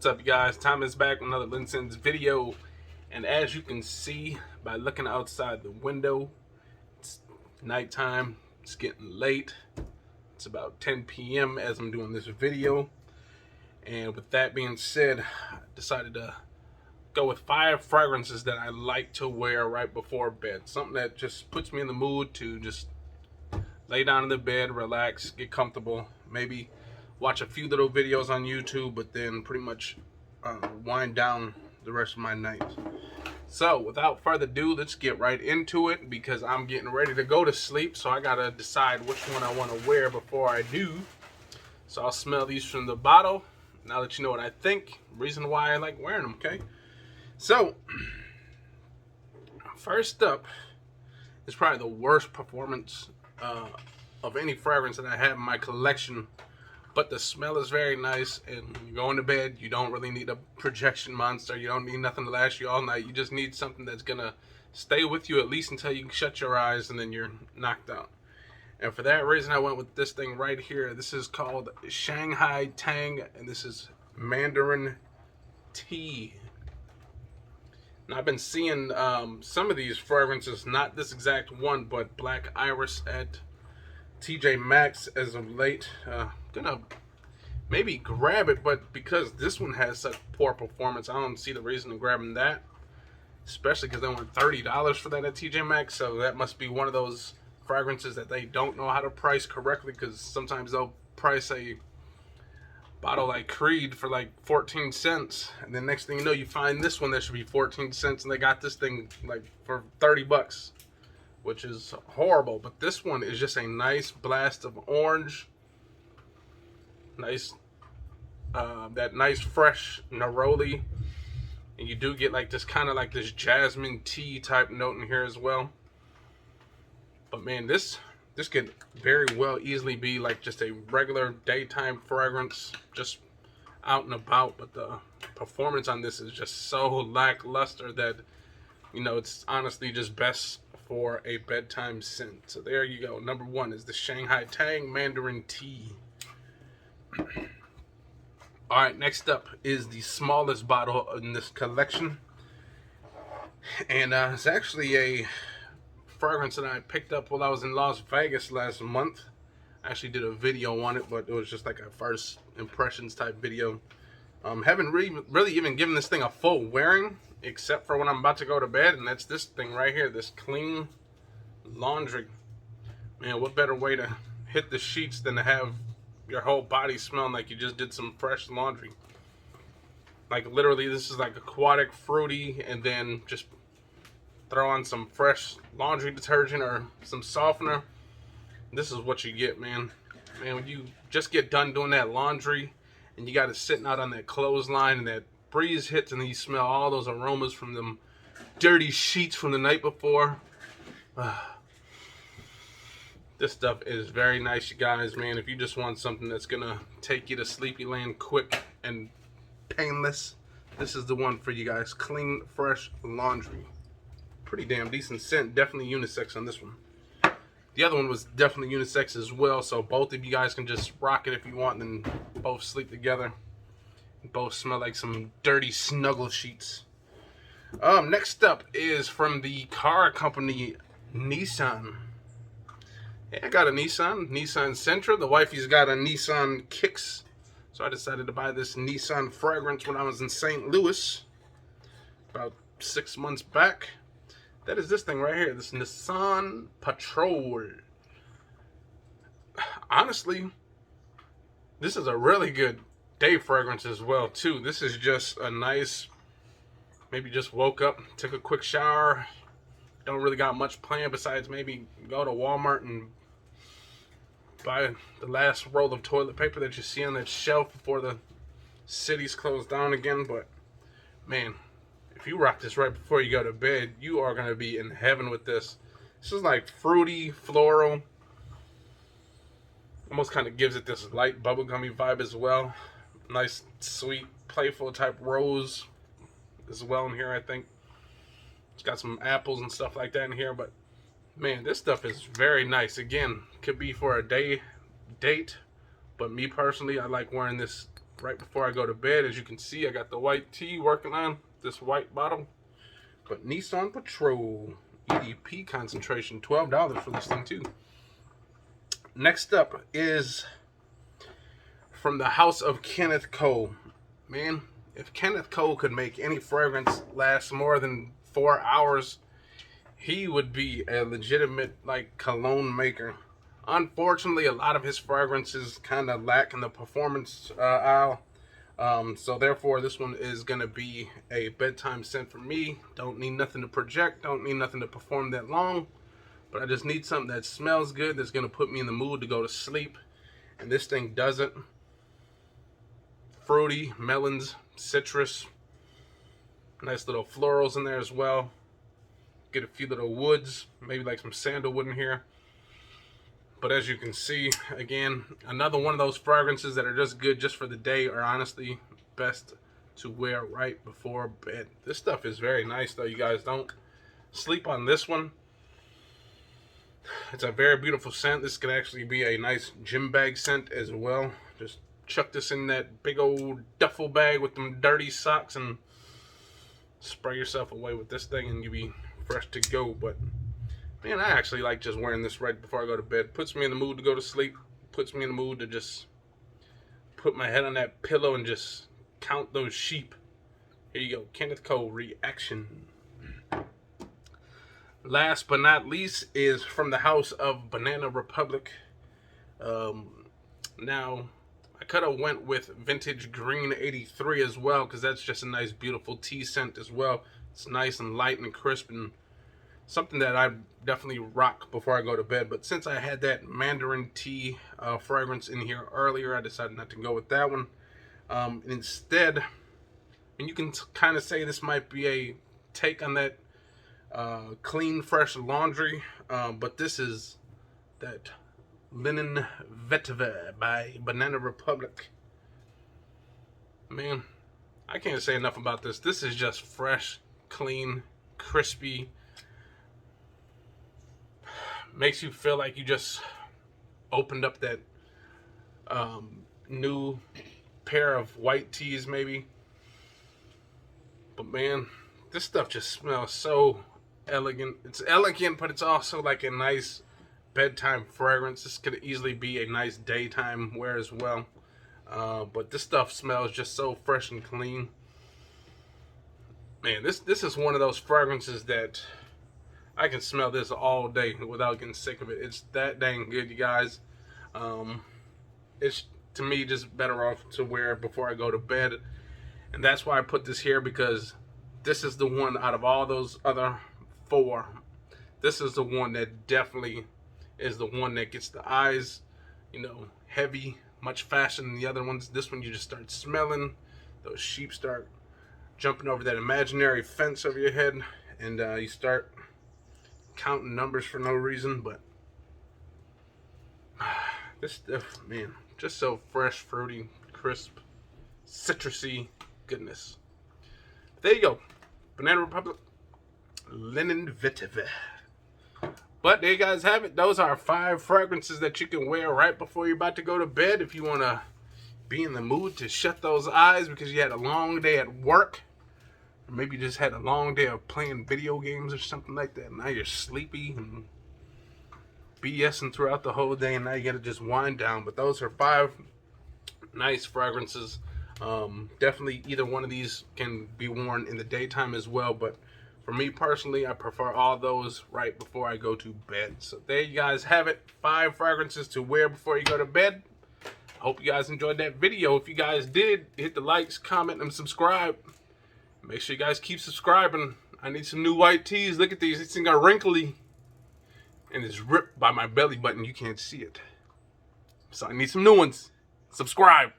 up, you guys? Tom is back with another Linson's video, and as you can see by looking outside the window, it's nighttime. It's getting late. It's about 10 p.m. as I'm doing this video, and with that being said, I decided to go with 5 fragrances that I like to wear right before bed. Something that just puts me in the mood to just lay down in the bed, relax, get comfortable, maybe watch a few little videos on YouTube, but then pretty much wind down the rest of my night. So without further ado, let's get right into it because I'm getting ready to go to sleep, so I gotta decide which one I want to wear before I do. So I'll smell these from the bottle and I'll let you know what I think, reason why I like wearing them, okay? So first up is probably the worst performance of any fragrance that I have in my collection, but the smell is very nice, and when you go into bed, you don't really need a projection monster. You don't need nothing to last you all night. You just need something that's gonna stay with you at least until you can shut your eyes and then you're knocked out. And for that reason, I went with this thing right here. This is called Shanghai Tang, and this is Mandarin Tea. Now, I've been seeing some of these fragrances, not this exact one, but Black Iris at TJ Maxx as of late. Gonna maybe grab it, but because this one has such poor performance, I don't see the reason to grabbing that, especially because they want $30 for that at TJ Maxx. So that must be one of those fragrances that they don't know how to price correctly, because sometimes they'll price a bottle like Creed for like 14 cents, and then next thing you know, you find this one that should be 14 cents and they got this thing like for 30 bucks, which is horrible. But this one is just a nice blast of orange, nice that nice fresh neroli, and you do get like this kind of like this jasmine tea type note in here as well. But man, this could very well easily be like just a regular daytime fragrance, just out and about, but the performance on this is just so lackluster that, you know, it's honestly just best for a bedtime scent. So there you go. Number 1 is the Shanghai Tang Mandarin Tea. Alright, next up is the smallest bottle in this collection, and it's actually a fragrance that I picked up while I was in Las Vegas last month. I actually did a video on it, but it was just like a first impressions type video. Haven't really even given this thing a full wearing, except for when I'm about to go to bed, and that's this thing right here, this Clean Laundry. Man, what better way to hit the sheets than to have your whole body smelling like you just did some fresh laundry. Like literally, this is like aquatic, fruity, and then just throw on some fresh laundry detergent or some softener. This is what you get, man. Man, when you just get done doing that laundry and you got it sitting out on that clothesline and that breeze hits and then you smell all those aromas from them dirty sheets from the night before. This stuff is very nice, you guys, man. If you just want something that's gonna take you to sleepy land quick and painless, this is the one for you guys. Clean, fresh laundry. Pretty damn decent scent. Definitely unisex on this one. The other one was definitely unisex as well, so both of you guys can just rock it if you want and then both sleep together. Both smell like some dirty snuggle sheets. Next up is from the car company Nissan. Yeah, I got a Nissan Sentra. The wifey's got a Nissan Kicks, so I decided to buy this Nissan fragrance when I was in St. Louis about 6 months back. That is this thing right here, this Nissan Patrol. Honestly, this is a really good day fragrance as well, too. This is just a nice, maybe just woke up, took a quick shower, don't really got much planned besides maybe go to Walmart and buy the last roll of toilet paper that you see on that shelf before the city's closed down again. But man, if you rock this right before you go to bed, you are going to be in heaven with this. This is like fruity, floral. Almost kind of gives it this light bubblegummy vibe as well. Nice, sweet, playful type rose as well in here, I think. It's got some apples and stuff like that in here, but man, this stuff is very nice. Again, could be for a date, but me personally, I like wearing this right before I go to bed. As you can see, I got the white tea working on this white bottle. But Nissan Patrol EDP concentration, $12 for this thing too. Next up is from the house of Kenneth Cole. Man, if Kenneth Cole could make any fragrance last more than 4 hours, he would be a legitimate like cologne maker. Unfortunately, a lot of his fragrances kind of lack in the performance aisle. So therefore, this one is going to be a bedtime scent for me. Don't need nothing to project. Don't need nothing to perform that long. But I just need something that smells good, that's going to put me in the mood to go to sleep. And this thing doesn't. Fruity, melons, citrus. Nice little florals in there as well. Get a few little woods, maybe like some sandalwood in here. But as you can see, again, another one of those fragrances that are just good just for the day, or honestly best to wear right before bed. This stuff is very nice though, you guys. Don't sleep on this one. It's a very beautiful scent. This could actually be a nice gym bag scent as well. Just chuck this in that big old duffel bag with them dirty socks and spray yourself away with this thing and you'll be fresh to go. But man, I actually like just wearing this right before I go to bed. Puts me in the mood to go to sleep. Puts me in the mood to just put my head on that pillow and just count those sheep. Here you go, Kenneth Cole Reaction. Last but not least is from the house of Banana Republic. Now, I could have went with Vintage Green 83 as well, because that's just a nice, beautiful tea scent as well. It's nice and light and crisp and something that I definitely rock before I go to bed. But since I had that Mandarin tea fragrance in here earlier, I decided not to go with that one. Instead, and you can kind of say this might be a take on that Clean Fresh Laundry, but this is that Linen Vetiver by Banana Republic. Man, I can't say enough about this. This is just fresh, clean, crispy. Makes you feel like you just opened up that new pair of white teas maybe. But man, this stuff just smells so elegant. It's elegant, but it's also like a nice bedtime fragrance. This could easily be a nice daytime wear as well. But this stuff smells just so fresh and clean. Man, this is one of those fragrances that I can smell this all day without getting sick of it. It's that dang good, you guys. It's, to me, just better off to wear before I go to bed. And that's why I put this here, because this is the one out of all those other 4. This is the one that definitely is the one that gets the eyes, you know, heavy much faster than the other ones. This one you just start smelling. Those sheep start jumping over that imaginary fence over your head, and you start counting numbers for no reason. But this stuff, man, just so fresh, fruity, crisp, citrusy goodness. There you go, Banana Republic Linen Vetiver. But there you guys have it. Those are 5 fragrances that you can wear right before you're about to go to bed if you want to be in the mood to shut those eyes because you had a long day at work. Or maybe you just had a long day of playing video games or something like that. Now you're sleepy and BSing throughout the whole day, and now you got to just wind down. But those are 5 nice fragrances. Definitely either one of these can be worn in the daytime as well, but for me personally, I prefer all those right before I go to bed. So there you guys have it. 5 fragrances to wear before you go to bed. I hope you guys enjoyed that video. If you guys did, hit the likes, comment, and subscribe. Make sure you guys keep subscribing. I need some new white tees. Look at these. This thing are wrinkly. And it's ripped by my belly button. You can't see it. So I need some new ones. Subscribe.